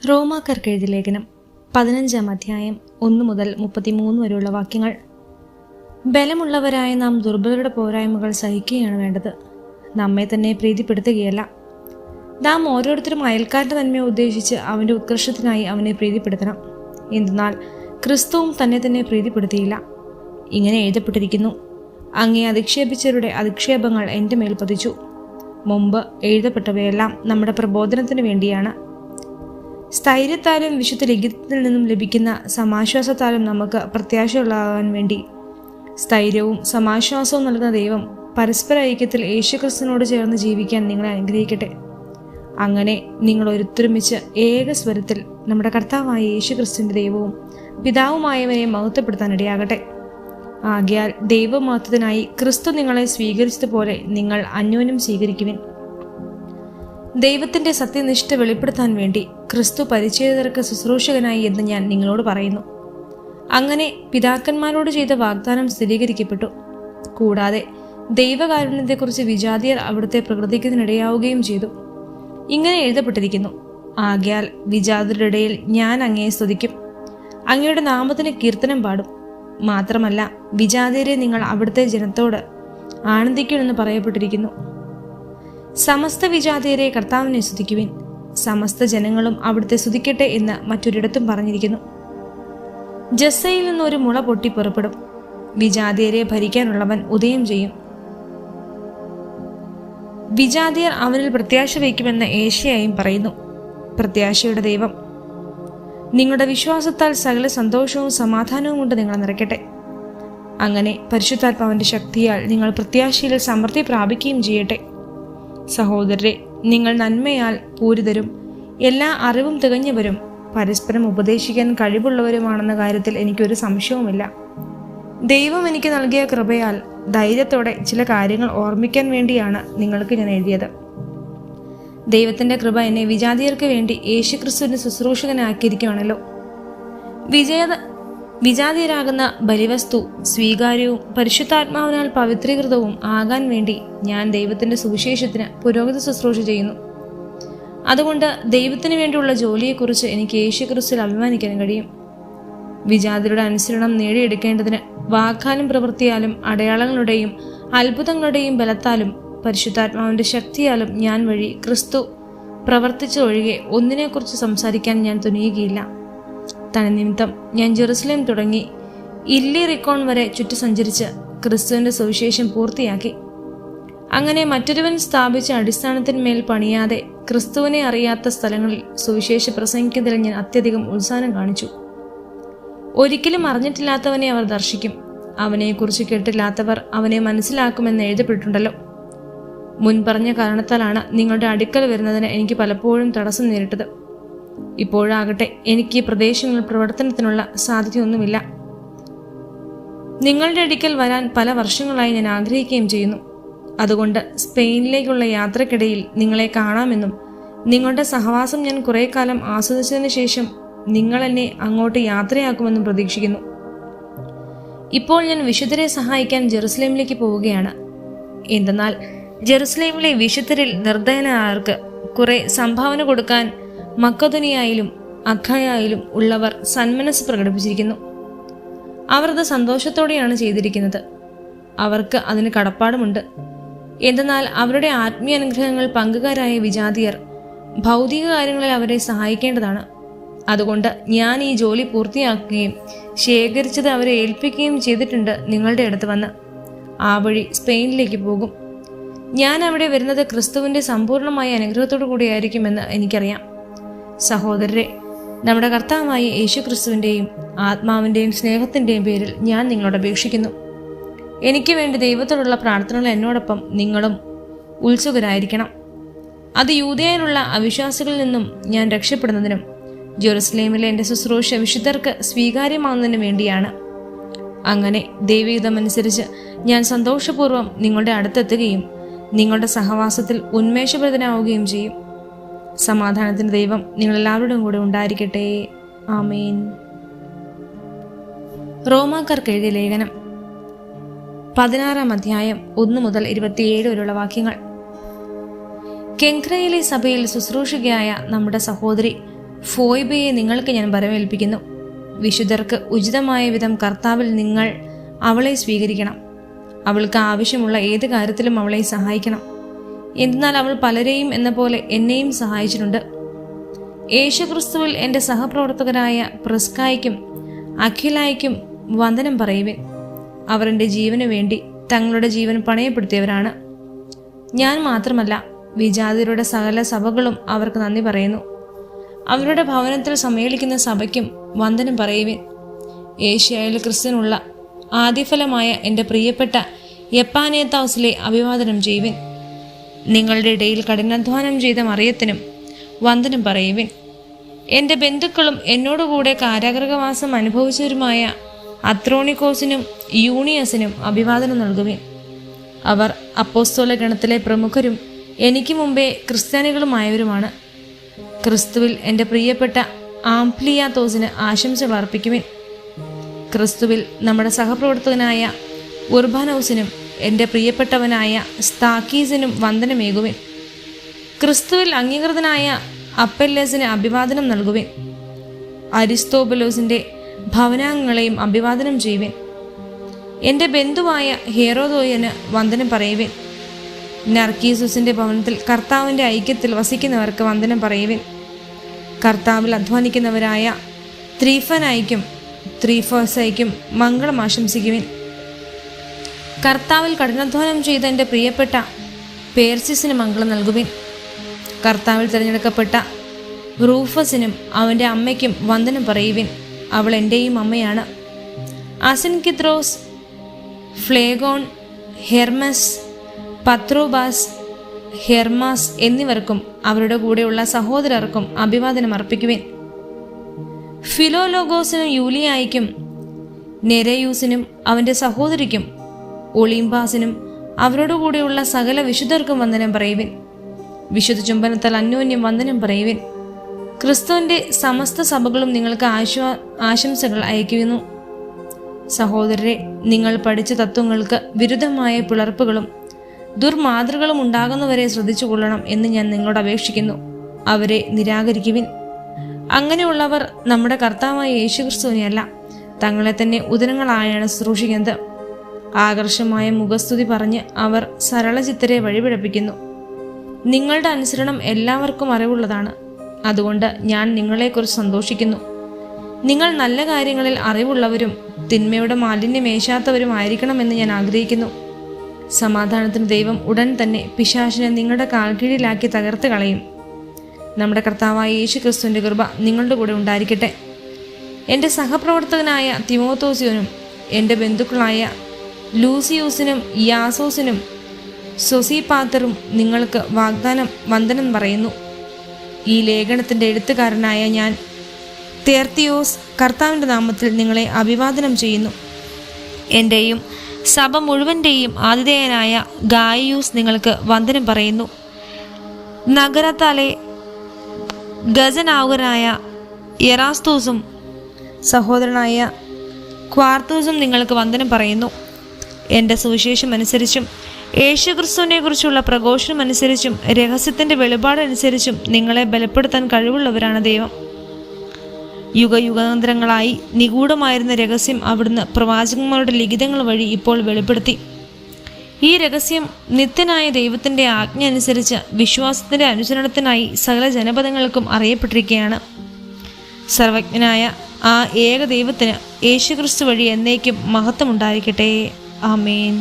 റോമാക്കാർക്ക് എഴുതിയ ലേഖനം 15-ാം അധ്യായം 1 മുതൽ 33 വരെയുള്ള വാക്യങ്ങൾ. ബലമുള്ളവരായ നാം ദുർബലരുടെ പോരായ്മകൾ സഹിക്കുകയാണ് വേണ്ടത്, നമ്മെ തന്നെ പ്രീതിപ്പെടുത്തുകയല്ല. നാം ഓരോരുത്തരും അയൽക്കാരൻ്റെ നന്മയെ ഉദ്ദേശിച്ച് അവൻ്റെ ഉത്കർഷത്തിനായി അവനെ പ്രീതിപ്പെടുത്തണം. എന്തെന്നാൽ ക്രിസ്തുവും തന്നെ പ്രീതിപ്പെടുത്തിയില്ല. ഇങ്ങനെ എഴുതപ്പെട്ടിരിക്കുന്നു: അങ്ങേ അധിക്ഷേപിച്ചവരുടെ അധിക്ഷേപങ്ങൾ എൻ്റെ മേൽ പതിച്ചു. മുമ്പ് എഴുതപ്പെട്ടവയെല്ലാം നമ്മുടെ പ്രബോധനത്തിന് വേണ്ടിയാണ്. സ്ഥൈര്യത്താലും വിശുദ്ധ ലിഖിതത്തിൽ നിന്നും ലഭിക്കുന്ന സമാശ്വാസത്താലും നമുക്ക് പ്രത്യാശയുള്ളതാകാൻ വേണ്ടി സ്ഥൈര്യവും സമാശ്വാസവും നൽകുന്ന ദൈവം പരസ്പര ഐക്യത്തിൽ യേശുക്രിസ്തുവിനോട് ചേർന്ന് ജീവിക്കാൻ നിങ്ങളെ അനുഗ്രഹിക്കട്ടെ. അങ്ങനെ നിങ്ങൾ ഒരുമിച്ച് ഏക സ്വരത്തിൽ നമ്മുടെ കർത്താവായ യേശുക്രിസ്തുവിൻ്റെ ദൈവവും പിതാവുമായവനെ മഹത്വപ്പെടുത്താനിടയാകട്ടെ. ആകയാൽ ദൈവമഹത്വത്തിനായി ക്രിസ്തു നിങ്ങളെ സ്വീകരിച്ചതുപോലെ നിങ്ങൾ അന്യോന്യം സ്വീകരിക്കുവിൻ. ദൈവത്തിൻ്റെ സത്യനിഷ്ഠ വെളിപ്പെടുത്താൻ വേണ്ടി ക്രിസ്തു പരിച്ഛേദിതർക്ക് ശുശ്രൂഷകനായി എന്ന് ഞാൻ നിങ്ങളോട് പറയുന്നു. അങ്ങനെ പിതാക്കന്മാരോട് ചെയ്ത വാഗ്ദാനം സ്ഥിരീകരിക്കപ്പെട്ടു. കൂടാതെ ദൈവകാരുണ്യത്തെക്കുറിച്ച് വിജാതിയർ അവിടുത്തെ പ്രകൃതിക്കുന്നതിനിടയാവുകയും ചെയ്തു. ഇങ്ങനെ എഴുതപ്പെട്ടിരിക്കുന്നു: ആകയാൽ വിജാതിയരുടെ ഇടയിൽ ഞാൻ അങ്ങയെ സ്തുതിക്കും, അങ്ങയുടെ നാമത്തിന് കീർത്തനം പാടും. മാത്രമല്ല, വിജാതിയരെ നിങ്ങൾ അവിടുത്തെ ജനത്തോട് ആനന്ദിക്കുമെന്ന് പറയപ്പെട്ടിരിക്കുന്നു. സമസ്ത വിജാതിയരെ കർത്താവിനെ സ്തുതിക്കുവിൻ, സമസ്ത ജനങ്ങളും അവിടുത്തെ സ്തുതിക്കട്ടെ എന്ന് മറ്റൊരിടത്തും പറഞ്ഞിരിക്കുന്നു. ജസ്സയിൽ നിന്ന് ഒരു മുള പൊട്ടി പുറപ്പെടും, വിജാതിയരെ ഭരിക്കാനുള്ളവൻ ഉദയം ചെയ്യും. വിജാതിയർ അവനിൽ പ്രത്യാശ വയ്ക്കുമെന്ന് ഏശയായും പറയുന്നു. പ്രത്യാശയുടെ ദൈവം നിങ്ങളുടെ വിശ്വാസത്താൽ സകല സന്തോഷവും സമാധാനവും കൊണ്ട് നിങ്ങളെ നിറയ്ക്കട്ടെ. അങ്ങനെ പരിശുദ്ധാത്മാവിന്റെ ശക്തിയാൽ നിങ്ങൾ പ്രത്യാശയിൽ സമൃദ്ധി പ്രാപിക്കുകയും ചെയ്യട്ടെ. സഹോദരരെ, നിങ്ങൾ നന്മയാൽ പൂരിതരും എല്ലാ അറിവും തികഞ്ഞവരും പരസ്പരം ഉപദേശിക്കാൻ കഴിവുള്ളവരുമാണെന്ന കാര്യത്തിൽ എനിക്കൊരു സംശയവുമില്ല. ദൈവം എനിക്ക് നൽകിയ കൃപയാൽ ധൈര്യത്തോടെ ചില കാര്യങ്ങൾ ഓർമ്മിക്കാൻ വേണ്ടിയാണ് നിങ്ങൾക്ക് ഞാൻ എഴുതിയത്. ദൈവത്തിൻ്റെ കൃപ എന്നെ വിജാതിയർക്ക് വേണ്ടി യേശുക്രിസ്തുവിൻ്റെ ശുശ്രൂഷകനാക്കിയിരിക്കുകയാണല്ലോ. വിജാതിയരാകുന്ന ബലിവസ്തു സ്വീകാര്യവും പരിശുദ്ധാത്മാവിനാൽ പവിത്രീകൃതവും ആകാൻ വേണ്ടി ഞാൻ ദൈവത്തിൻ്റെ സുവിശേഷത്തിന് പുരോഗതി ശുശ്രൂഷ ചെയ്യുന്നു. അതുകൊണ്ട് ദൈവത്തിന് വേണ്ടിയുള്ള ജോലിയെക്കുറിച്ച് എനിക്ക് യേശുക്രിസ്തുവിൽ അഭിമാനിക്കാൻ കഴിയും. വിജാതിയരുടെ അനുസരണം നേടിയെടുക്കേണ്ടതിന് വാക്കാലും പ്രവൃത്തിയാലും അടയാളങ്ങളുടെയും അത്ഭുതങ്ങളുടെയും ബലത്താലും പരിശുദ്ധാത്മാവിൻ്റെ ശക്തിയാലും ഞാൻ വഴി ക്രിസ്തു പ്രവർത്തിച്ചൊഴികെ ഒന്നിനെക്കുറിച്ച് സംസാരിക്കാൻ ഞാൻ തുനിയുകയില്ല. തനിമിത്തം ഞാൻ ജെറുസലേം തുടങ്ങി ഇല്ലിറിക്കോൺ വരെ ചുറ്റി സഞ്ചരിച്ച് ക്രിസ്തുവിൻ്റെ സുവിശേഷം പൂർത്തിയാക്കി. അങ്ങനെ മറ്റൊരുവൻ സ്ഥാപിച്ച അടിസ്ഥാനത്തിന്മേൽ പണിയാതെ ക്രിസ്തുവിനെ അറിയാത്ത സ്ഥലങ്ങളിൽ സുവിശേഷ പ്രസംഗിക്കുന്നതിൽ ഞാൻ അത്യധികം ഉത്സാഹം കാണിച്ചു. ഒരിക്കലും അറിഞ്ഞിട്ടില്ലാത്തവനെ അവർ ദർശിക്കും, അവനെക്കുറിച്ച് കേട്ടില്ലാത്തവർ അവനെ മനസ്സിലാക്കുമെന്ന് എഴുതപ്പെട്ടിട്ടുണ്ടല്ലോ. മുൻപറഞ്ഞ കാരണത്താലാണ് നിങ്ങളുടെ അടുക്കൽ വരുന്നതിന് എനിക്ക് പലപ്പോഴും തടസ്സം നേരിട്ടത്. ഇപ്പോഴാകട്ടെ എനിക്ക് ഈ പ്രദേശങ്ങളിൽ പ്രവർത്തനത്തിനുള്ള സാധ്യതയൊന്നുമില്ല. നിങ്ങളുടെ അടുക്കൽ വരാൻ പല വർഷങ്ങളായി ഞാൻ ആഗ്രഹിക്കുകയും ചെയ്യുന്നു. അതുകൊണ്ട് സ്പെയിനിലേക്കുള്ള യാത്രക്കിടയിൽ നിങ്ങളെ കാണാമെന്നും നിങ്ങളുടെ സഹവാസം ഞാൻ കുറേ കാലം ആസ്വദിച്ചതിന് ശേഷം നിങ്ങൾ എന്നെ അങ്ങോട്ട് യാത്രയാക്കുമെന്നും പ്രതീക്ഷിക്കുന്നു. ഇപ്പോൾ ഞാൻ വിശുദ്ധരെ സഹായിക്കാൻ ജെറുസലേമിലേക്ക് പോവുകയാണ്. എന്തെന്നാൽ ജെറുസലേമിലെ വിശുദ്ധരിൽ നിർദ്ദയനായവർക്ക് കുറെ സംഭാവന കൊടുക്കാൻ മക്കദോനിയയിലും അഖായയിലും ഉള്ളവർ സന്മനസ് പ്രകടിപ്പിച്ചിരിക്കുന്നു. അവർ അത് സന്തോഷത്തോടെയാണ് ചെയ്തിരിക്കുന്നത്. അവർക്ക് അതിന് കടപ്പാടുമുണ്ട്. എന്തെന്നാൽ അവരുടെ ആത്മീയ അനുഗ്രഹങ്ങൾ പങ്കുകാരായ വിജാതിയർ ഭൗതിക കാര്യങ്ങളിൽ അവരെ സഹായിക്കേണ്ടതാണ്. അതുകൊണ്ട് ഞാൻ ഈ ജോലി പൂർത്തിയാക്കുകയും ശേഖരിച്ചത് അവരെ ഏൽപ്പിക്കുകയും ചെയ്തിട്ടുണ്ട്. നിങ്ങളുടെ അടുത്ത് വന്ന് ആ വഴി സ്പെയിനിലേക്ക് പോകും. ഞാൻ അവിടെ വരുന്നത് ക്രിസ്തുവിൻ്റെ സമ്പൂർണമായ അനുഗ്രഹത്തോടു കൂടിയായിരിക്കുമെന്ന് എനിക്കറിയാം. സഹോദരരെ, നമ്മുടെ കർത്താവായ യേശുക്രിസ്തുവിൻ്റെയും ആത്മാവിൻ്റെയും സ്നേഹത്തിൻ്റെയും പേരിൽ ഞാൻ നിങ്ങളോട് അപേക്ഷിക്കുന്നു. എനിക്ക് വേണ്ടി ദൈവത്തോടുള്ള പ്രാർത്ഥനകൾ എന്നോടൊപ്പം നിങ്ങളും ഉത്സുകരായിരിക്കണം. അത് യൂദയയിലുള്ള അവിശ്വാസികളിൽ നിന്നും ഞാൻ രക്ഷപ്പെടുന്നതിനും ജെറുസലേമിലെ എൻ്റെ ശുശ്രൂഷ വിശുദ്ധർക്ക് സ്വീകാര്യമാകുന്നതിനും വേണ്ടിയാണ്. അങ്ങനെ ദൈവഹിതമനുസരിച്ച് ഞാൻ സന്തോഷപൂർവ്വം നിങ്ങളുടെ അടുത്തെത്തുകയും നിങ്ങളുടെ സഹവാസത്തിൽ ഉന്മേഷപ്രദനാവുകയും ചെയ്യും. സമാധാനത്തിൻ്റെ ദൈവം നിങ്ങളെല്ലാവരുടെയും കൂടെ ഉണ്ടായിരിക്കട്ടെ. ആമേൻ. റോമാക്കാർക്ക് എഴുതിയ ലേഖനം 16-ാം അധ്യായം 1 മുതൽ 27 വരെയുള്ള വാക്യങ്ങൾ. കെങ്ക്രയിലെ സഭയിൽ ശുശ്രൂഷകയായ നമ്മുടെ സഹോദരി ഫോയ്ബയെ നിങ്ങൾക്ക് ഞാൻ വരവേൽപ്പിക്കുന്നു. വിശുദ്ധർക്ക് ഉചിതമായ വിധം കർത്താവിൽ നിങ്ങൾ അവളെ സ്വീകരിക്കണം. അവൾക്ക് ആവശ്യമുള്ള ഏത് കാര്യത്തിലും അവളെ സഹായിക്കണം. എന്നാൽ അവൾ പലരെയും എന്ന പോലെ എന്നെയും സഹായിച്ചിട്ടുണ്ട്. യേശുക്രിസ്തുവിൽ എൻ്റെ സഹപ്രവർത്തകരായ പ്രിസ്കായ്ക്കും അഖിലായ്ക്കും വന്ദനം പറയുവിൻ. അവർ എൻ്റെ ജീവന് വേണ്ടി തങ്ങളുടെ ജീവൻ പണയപ്പെടുത്തിയവരാണ്. ഞാൻ മാത്രമല്ല, വിജാതിയരുടെ സകല സഭകളും അവർക്ക് നന്ദി പറയുന്നു. അവരുടെ ഭവനത്തിൽ സമ്മേളിക്കുന്ന സഭയ്ക്കും വന്ദനം പറയുവിൻ. ഏഷ്യായിൽ ക്രിസ്ത്യനുള്ള ആദ്യഫലമായ എൻ്റെ പ്രിയപ്പെട്ട എപ്പാനേത്താസിലെ അഭിവാദനം ചെയ്യുവിൻ. നിങ്ങളുടെ ഇടയിൽ കഠിനാധ്വാനം ചെയ്ത മറിയത്തിനും വന്ദനം പറയുവിൻ. എൻ്റെ ബന്ധുക്കളും എന്നോടുകൂടെ കാരാഗ്രഹവാസം അനുഭവിച്ചവരുമായ അത്രോണിക്കോസിനും യൂണിയസിനും അഭിവാദനം നൽകുവിൻ. അവർ അപ്പോസ്തല ഗണത്തിലെ പ്രമുഖരും എനിക്ക് മുമ്പേ ക്രിസ്ത്യാനികളുമായവരുമാണ്. ക്രിസ്തുവിൽ എൻ്റെ പ്രിയപ്പെട്ട ആംപ്ലിയാത്തോസിന് ആശംസകൾ അർപ്പിക്കുവിൻ. ക്രിസ്തുവിൽ നമ്മുടെ സഹപ്രവർത്തകനായ ഉർബാനോസിനും എൻ്റെ പ്രിയപ്പെട്ടവനായ സ്താക്കീസിനും വന്ദനമേകുവിൻ. ക്രിസ്തുവിൽ അംഗീകൃതനായ അപ്പെല്ലസിന് അഭിവാദനം നൽകുവിൻ. അരിസ്തോബലോസിൻ്റെ ഭവനാംഗങ്ങളെയും അഭിവാദനം ചെയ്യുവിൻ. എൻ്റെ ബന്ധുവായ ഹെറോദോയന് വന്ദനം പറയുവിൻ. നർക്കീസുസിൻ്റെ ഭവനത്തിൽ കർത്താവിൻ്റെ ഐക്യത്തിൽ വസിക്കുന്നവർക്ക് വന്ദനം പറയുവിൻ. കർത്താവിൽ അധ്വാനിക്കുന്നവരായ ത്രീഫനായിക്കും ത്രീഫോസയ്ക്കും മംഗളം ആശംസിക്കുവിൻ. കർത്താവിൽ കഠിനാധ്വാനം ചെയ്ത എൻ്റെ പ്രിയപ്പെട്ട പേർസിസിന് മംഗളം നൽകുവിൻ. കർത്താവിൽ തിരഞ്ഞെടുക്കപ്പെട്ട റൂഫസിനും അവൻ്റെ അമ്മയ്ക്കും വന്ദനം പറയുവിൻ. അവൾ എൻ്റെയും അമ്മയാണ്. അസിൻകിത്രോസ്, ഫ്ലേഗോൺ, ഹെർമസ്, പത്രോബാസ്, ഹെർമാസ് എന്നിവർക്കും അവരുടെ കൂടെയുള്ള സഹോദരർക്കും അഭിവാദനം അർപ്പിക്കുവിൻ. ഫിലോലോഗോസിനും യൂലിയായിക്കും നെരയൂസിനും അവൻ്റെ സഹോദരിക്കും ഒളിംബാസിനും അവരോട് കൂടെയുള്ള സകല വിശുദ്ധർക്കും വന്ദനം പറയുവിൻ. വിശുദ്ധ ചുംബനത്താൽ അന്യോന്യം വന്ദനം പറയുവിൻ. ക്രിസ്തുവിൻ്റെ സമസ്ത സഭകളും നിങ്ങൾക്ക് ആശംസകൾ അയക്കുന്നു. സഹോദരരെ, നിങ്ങൾ പഠിച്ച തത്വങ്ങൾക്ക് വിരുദ്ധമായ പിളർപ്പുകളും ദുർമാതൃകളും ഉണ്ടാകുന്നവരെ ശ്രദ്ധിച്ചുകൊള്ളണം എന്ന് ഞാൻ നിങ്ങളോട് അപേക്ഷിക്കുന്നു. അവരെ നിരാകരിക്കുവിൻ. അങ്ങനെയുള്ളവർ നമ്മുടെ കർത്താവായ യേശുക്രിസ്തുവിനെയല്ല, തങ്ങളെ തന്നെ ഉദരങ്ങളായാണ് ശുശ്രൂഷിക്കുന്നത്. ആകർഷമായ മുഖസ്തുതി പറഞ്ഞ് അവർ സരളചിത്തരെ വഴിപിഴപ്പിക്കുന്നു. നിങ്ങളുടെ അനുസരണം എല്ലാവർക്കും അറിവുള്ളതാണ്. അതുകൊണ്ട് ഞാൻ നിങ്ങളെക്കുറിച്ച് സന്തോഷിക്കുന്നു. നിങ്ങൾ നല്ല കാര്യങ്ങളിൽ അറിവുള്ളവരും തിന്മയുടെ മാലിന്യമേശാത്തവരും ആയിരിക്കണമെന്ന് ഞാൻ ആഗ്രഹിക്കുന്നു. സമാധാനത്തിന് ദൈവം ഉടൻ തന്നെ പിശാചിനെ നിങ്ങളുടെ കാൽക്കീഴിലാക്കി തകർത്ത് കളയും. നമ്മുടെ കർത്താവായ യേശുക്രിസ്തുവിൻ്റെ കൃപ നിങ്ങളുടെ കൂടെ ഉണ്ടായിരിക്കട്ടെ. എൻ്റെ സഹപ്രവർത്തകനായ തിമോത്തോസിനും എൻ്റെ ബന്ധുക്കളായ ലൂസിയൂസിനും യാസോസിനും സൊസീപാത്തറും നിങ്ങൾക്ക് വന്ദനം പറയുന്നു. ഈ ലേഖനത്തിൻ്റെ എഴുത്തുകാരനായ ഞാൻ തെർത്തിയോസ് കർത്താവിൻ്റെ നാമത്തിൽ നിങ്ങളെ അഭിവാദനം ചെയ്യുന്നു. എൻ്റെയും സഭ മുഴുവൻ്റെയും ആതിഥേയനായ ഗായിയൂസ് നിങ്ങൾക്ക് വന്ദനം പറയുന്നു. നഗരത്താലെ ഗജനാവുകനായ എറാസ്തൂസും സഹോദരനായ ക്വാർത്തൂസും നിങ്ങൾക്ക് വന്ദനം പറയുന്നു. എൻ്റെ സുവിശേഷം അനുസരിച്ചും യേശുക്രിസ്തുവിനെ കുറിച്ചുള്ള പ്രഘോഷണം അനുസരിച്ചും രഹസ്യത്തിൻ്റെ വെളിപാടനുസരിച്ചും നിങ്ങളെ ബലപ്പെടുത്താൻ കഴിവുള്ളവരാണ് ദൈവം. യുഗയുഗാന്തരങ്ങളായി നിഗൂഢമായിരുന്ന രഹസ്യം അവിടുന്ന് പ്രവാചകന്മാരുടെ ലിഖിതങ്ങൾ വഴി ഇപ്പോൾ വെളിപ്പെടുത്തി. ഈ രഹസ്യം നിത്യനായ ദൈവത്തിൻ്റെ ആജ്ഞ അനുസരിച്ച് വിശ്വാസത്തിൻ്റെ അനുസരണത്തിനായി സകല ജനപദങ്ങൾക്കും അറിയപ്പെട്ടിരിക്കുകയാണ്. സർവജ്ഞനായ ആ ഏക ദൈവത്തിന് യേശുക്രിസ്തു വഴി എന്നേക്കും മഹത്വമുണ്ടായിരിക്കട്ടെ. ആമേൻ.